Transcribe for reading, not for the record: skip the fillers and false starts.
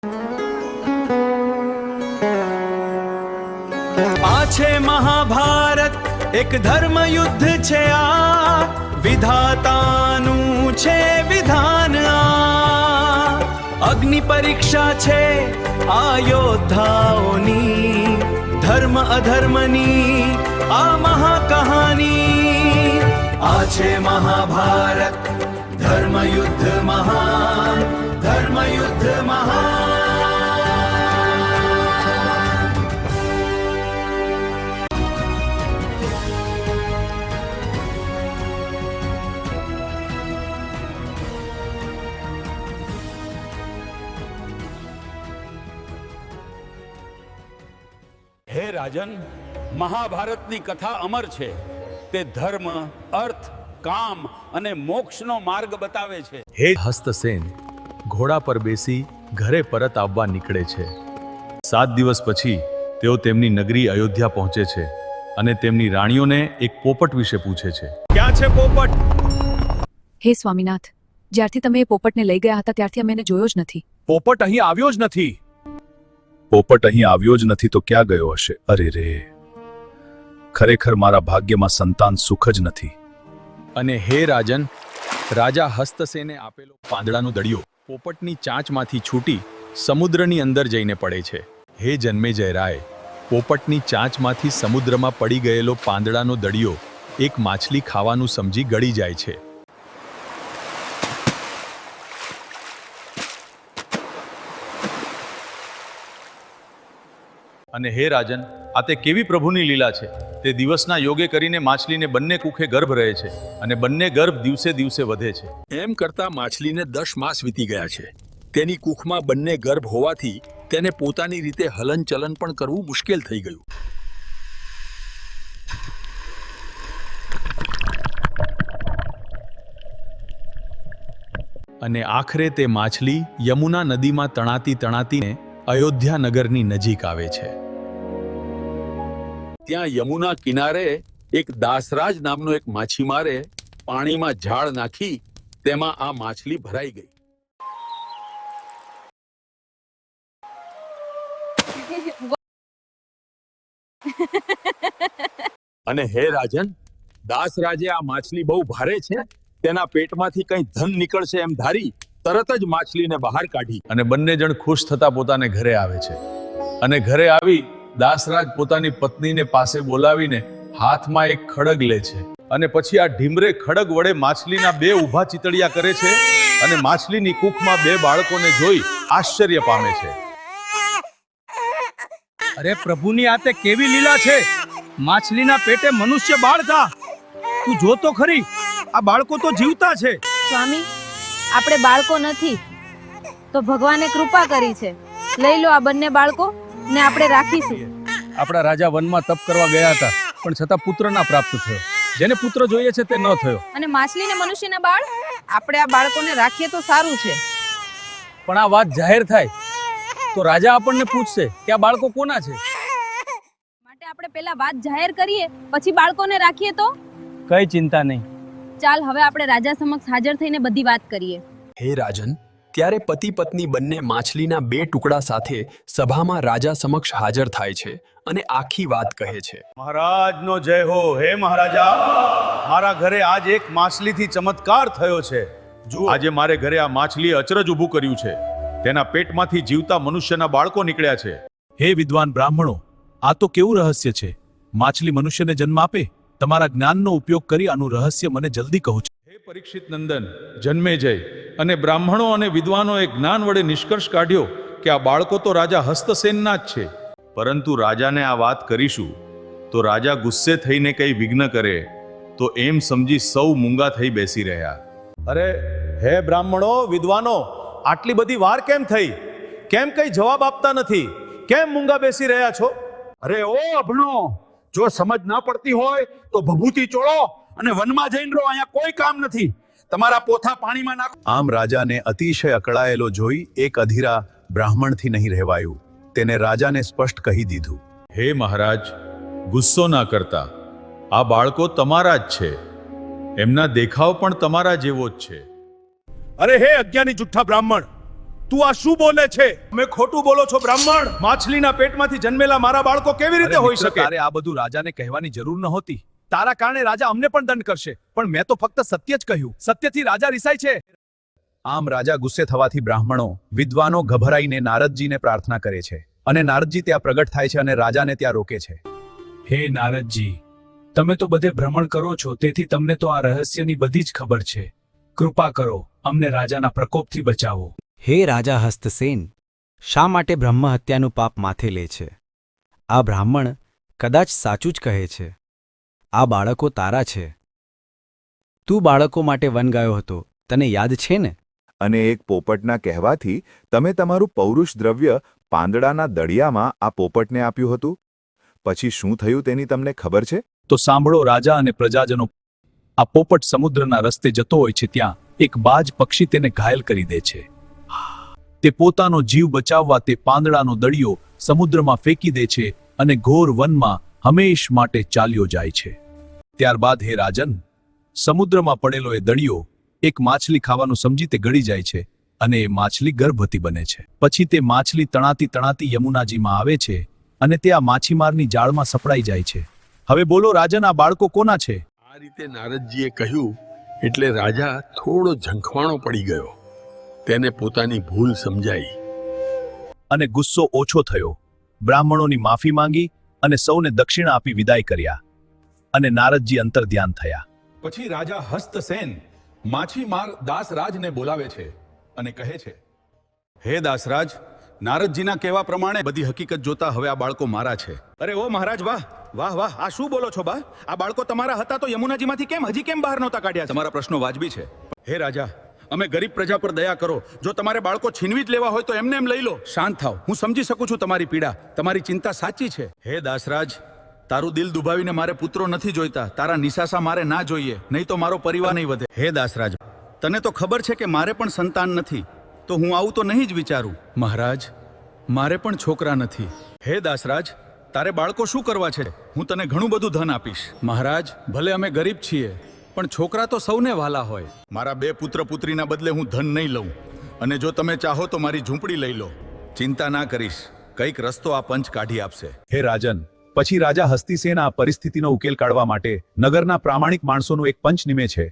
આ છે મહાભારત, એક ધર્મ યુદ્ધ છે આ, વિધાતાનું છે વિધાન આ. અગ્નિ પરીક્ષા છે આ યોદ્ધાઓની, ધર્મ અધર્મની આ મહાકહાની. આ છે મહાભારત, ધર્મ યુદ્ધ મહાન, ધર્મ યુદ્ધ મહાન. હે રાજન, મહાભારતની કથા અમર છે. તે ધર્મ, અર્થ, કામ અને મોક્ષનો માર્ગ બતાવે છે. હે હસ્તસેન ઘોડા પર બેસી ઘરે પરત આવવા નીકળે છે. 7 દિવસ પછી તેઓ તેમની નગરી અયોધ્યા પહોંચે છે અને તેમની રાણીઓને એક પોપટ વિશે પૂછે છે. ક્યાં છે પોપટ? હે સ્વામીનાથ, જ્યારથી તમે એ પોપટને લઈ ગયા હતા ત્યારથી અમે એને જોયો જ નથી. પોપટ અહીં આવ્યો જ નથી. પોપટ અહીં આવ્યો જ નથી તો ક્યાં ગયો હશે? અરે રે, ખરેખર મારા ભાગ્યમાં સંતાન સુખ જ નથી. અને હે રાજન, રાજા હસ્તસેને આપેલો પાંદડાનો દડિયો પોપટની ચાંચમાંથી છૂટી સમુદ્રની અંદર જઈને પડે છે. હે જન્મેજય રાય, પોપટની ચાંચમાંથી સમુદ્રમાં પડી ગયેલો પાંદડાનો દડિયો એક માછલી ખાવાનું સમજી ગળી જાય છે. અને હે રાજન, આ તે કેવી પ્રભુની લીલા છે. તે દિવસના યોગે કરીને માછલીને બંને કુખે ગર્ભ રહે છે અને બંને ગર્ભ દિવસે દિવસે વધે છે. એમ કરતા માછલીને 10 માસ વીતી ગયા છે. તેની કુખમાં બંને ગર્ભ હોવાથી તેને પોતાની રીતે હલનચલન પણ કરવું મુશ્કેલ થઈ ગયું. અને આખરે તે માછલી યમુના નદીમાં તણાતી તણાતીને અયોધ્યા નગરની નજીક આવે છે. ત્યાં યમુના કિનારે એક દાસરાજ નામનો એક માછીમારે પાણીમાં ઝાડ નાખી તેમાં આ માછલી ભરાઈ ગઈ. અને હે રાજન, દાસરાજે આ માછલી બહુ ભારે છે, તેના પેટમાંથી કંઈ ધન નીકળશે એમ ધારી તરત જ માછલીને બહાર કાઢી. અને બંને જણ ખુશ થતા પોતાને ઘરે આવે છે. અને ઘરે આવી દાસરાજ પોતાની પત્નીને પાસે બોલાવીને હાથમાં એક ખડગ લે છે અને પછી આ ઢીમરે ખડગ વડે માછલીના 2 ઊભા ચીતડિયા કરે છે અને માછલીની કુખમાં 2 બાળકોને જોઈ આશ્ચર્ય પામે છે. અરે પ્રભુની આ તે કેવી લીલા છે! માછલીના પેટે મનુષ્ય બાળ હતા. તું જો તો ખરી, આ બાળકો તો જીવતા છે. સ્વામી, આપણે બાળકો નથી તો ભગવાને કૃપા કરી છે. લઈ લો આ બંને બાળકો ને આપણે રાખીશું. આપણા રાજા વનમાં તપ કરવા ગયા હતા પણ છતાં પુત્ર ના પ્રાપ્ત થયો. જેને પુત્ર જોઈએ છે તે ન થયો. અને માછલી ને મનુષ્યના બાળ, આપણે આ બાળકોને રાખીએ તો સારું છે. પણ આ વાત જાહેર થાય તો રાજા આપણને પૂછશે કે આ બાળકો કોના છે. માટે આપણે પહેલા વાત જાહેર કરીએ પછી બાળકોને રાખીએ તો. કઈ ચિંતા નહીં. ચાલ હવે આપણે રાજા સમક્ષ હાજર થઈને બધી વાત કરીએ. હે રાજન, ત્યારે પતિ પત્ની બંને માછલીના 2 ટુકડા સાથે સભામાં રાજા સમક્ષ હાજર થાય છે અને આખી વાત કહે છે. મહારાજનો જય હો. હે મહારાજા, મારા ઘરે આજ એક માછલીથી ચમત્કાર થયો છે. જુઓ, આજે મારે ઘરે આ માછલીએ અચરજ ઊભું કર્યું છે. તેના પેટમાંથી જીવતા મનુષ્યના બાળકો નીકળ્યા છે. હે વિદ્વાન બ્રાહ્મણો, આ તો કેવું રહસ્ય છે! માછલી મનુષ્યને જન્મ આપે? તમારા જ્ઞાનનો ઉપયોગ કરી આનું રહસ્ય મને જલ્દી કહો છો. હે પરીક્ષિત નંદન, જન્મેજય અને બ્રાહ્મણો અને વિદ્વાનોએ જ્ઞાન વડે નિષ્કર્ષ કાઢ્યો કે આ બાળકો તો રાજા હસ્તસેનના જ છે. પરંતુ રાજાને આ વાત કરીશું તો રાજા ગુસ્સે થઈને કંઈ વિઘ્ન કરે તો એમ સમજી સૌ મૂંગા થઈ બેસી રહ્યા. અરે હે બ્રાહ્મણો, વિદ્વાનો, આટલી બધી વાર કેમ થઈ? કેમ કઈ જવાબ આપતા નથી? કેમ મૂંગા બેસી રહ્યા છો? અરે ઓ અભણો, જો સમજ ના પડતી હોય તો ભભૂતિ ચોળો અને વનમાં જઈને રહો. અહીંયા કોઈ કામ નથી. તમારા પોથા પાણીમાં નાખો. આમ રાજાને અતિશય અકળાયેલો જોઈ એક અધીરા બ્રાહ્મણથી નહીં રહેવાયું. તેને રાજાને સ્પષ્ટ કહી દીધું. હે મહારાજ, ગુસ્સો ના કરતા. આ બાળકો તમારા જ છે. એમના દેખાવ પણ તમારા જેવો જ છે. અરે હે અજ્ઞાની જુઠ્ઠા બ્રાહ્મણ, તું આ શું બોલે છે? તમે ખોટું બોલો છો બ્રાહ્મણ. માછલીના પેટમાંથી જન્મેલા મારા બાળકો કેવી રીતે અરે હોઈ મિત્ર, શકે? તારે આ બધું રાજાને કહેવાની જરૂર નહોતી. તારા કારણે રાજા અમને પણ દંડ કરશે, પણ મેં તો ફક્ત સત્ય જ કહ્યું. સત્યથી રાજા રિસાય છે. આમ રાજા ગુસ્સે થવાથી બ્રાહ્મણો વિદ્વાનો ગભરાઈને નારદજીને પ્રાર્થના કરે છે અને નારદજી ત્યાં પ્રગટ થાય છે અને રાજાને ત્યાં રોકે છે. હે નારદજી, તમે તો બધે ભ્રમણ કરો છો, તેથી તમને તો આ રહસ્યની બધી જ ખબર છે. કૃપા કરો, અમને રાજાના પ્રકોપથી બચાવો. હે રાજા હસ્તસેન, શા માટે બ્રહ્મ હત્યાનું પાપ માથે લે છે? આ બ્રાહ્મણ કદાચ સાચું જ કહે છે. આ બાળકો તારા છે. તું બાળકો માટે વન ગયો હતો, તને યાદ છે ને? અને એક પોપટના કહેવાથી તમે તમારું પૌરુષ દ્રવ્ય પાંદડાના દળિયામાં આ પોપટને આપ્યું હતું. પછી શું થયું તેની તમને ખબર છે? તો સાંભળો રાજા અને પ્રજાજનો. આ પોપટ સમુદ્રના રસ્તે જતો હોય છે, ત્યાં એક બાજ પક્ષી તેને ઘાયલ કરી દે છે. તે પોતાનો જીવ બચાવવા તે પાંદડાનો દળિયો સમુદ્રમાં ફેંકી દે છે અને ઘોર વનમાં હંમેશ માટે ચાલ્યો જાય છે. ત્યારબાદ હે રાજન, સમુદ્રમાં પડેલો એ દળિયો એક માછલી ખાવાનું સમજી તે ગળી જાય છે અને એ માછલી ગર્ભવતી બને છે. પછી તે માછલી તણાતી તણાતી યમુનાજીમાં આવે છે અને તે આ માછીમારની જાળમાં સપડાઈ જાય છે. હવે બોલો રાજન, આ બાળકો કોના છે? આ રીતે નારદજીએ કહ્યું એટલે રાજા થોડો ઝંખવાણો પડી ગયો. તેને પોતાની ભૂલ સમજાઈ અને ગુસ્સો ઓછો થયો. બ્રાહ્મણોની માફી માંગી અને સૌને દક્ષિણા આપી વિદાય કર્યા અને નારદજી અંતર્ધ્યાન થયા. પછી રાજા હસ્તસેન માછીમાર દાસરાજને બોલાવે છે અને કહે છે, હે દાસરાજ, નારદજીના કહેવા પ્રમાણે બધી હકીકત જોતા હવે આ બાળકો મારા છે. અરે ઓ મહારાજ, વાહ વાહ વાહ, આ શું બોલો છો બા? આ બાળકો તમારા હતા તો યમુનાજીમાંથી કેમ હજી કેમ બહાર નહોતા કાઢ્યા? તમારા પ્રશ્નો વાજબી છે. હે રાજા, અમે ગરીબ પ્રજા પર દયા કરો. જો તમારે બાળકો છીનવી જ લેવા હોય તો એમને એમ લઈ લો. શાંત થાવ, હું સમજી શકું છું તમારી પીડા, તમારી ચિંતા સાચી છે. હે દાસરાજ, તારું દિલ દુભાવીને મારે પુત્રો નથી જોઈતા. તારા નિશાસા મારે ના જોઈએ, નહીં તો મારો પરિવાર નહીં વધે. હે દાસરાજ, તને તો ખબર છે કે મારે પણ સંતાન નથી, તો હું આવું તો નહીં જ વિચારું. મહારાજ, મારે પણ છોકરા નથી. હે દાસરાજ, તારે બાળકો શું કરવા છે? હું તને ઘણું બધું ધન આપીશ. મહારાજ, ભલે અમે ગરીબ છીએ, પણ છોકરા તો સૌને વાલા હોય. મારા 2 પુત્ર પુત્રીના બદલે હું ધન નહીં લઉં, અને જો તમે ચાહો તો મારી ઝૂંપડી લઈ લો. ચિંતા ના કરીશ, કંઈક રસ્તો આ પંચ કાઢી આપશે. હે રાજન, પછી રાજા હસ્તિસેન આ પરિસ્થિતિનો ઉકેલ કાઢવા માટે નગરના પ્રામાણિક માણસોનું એક પંચ નિમે છે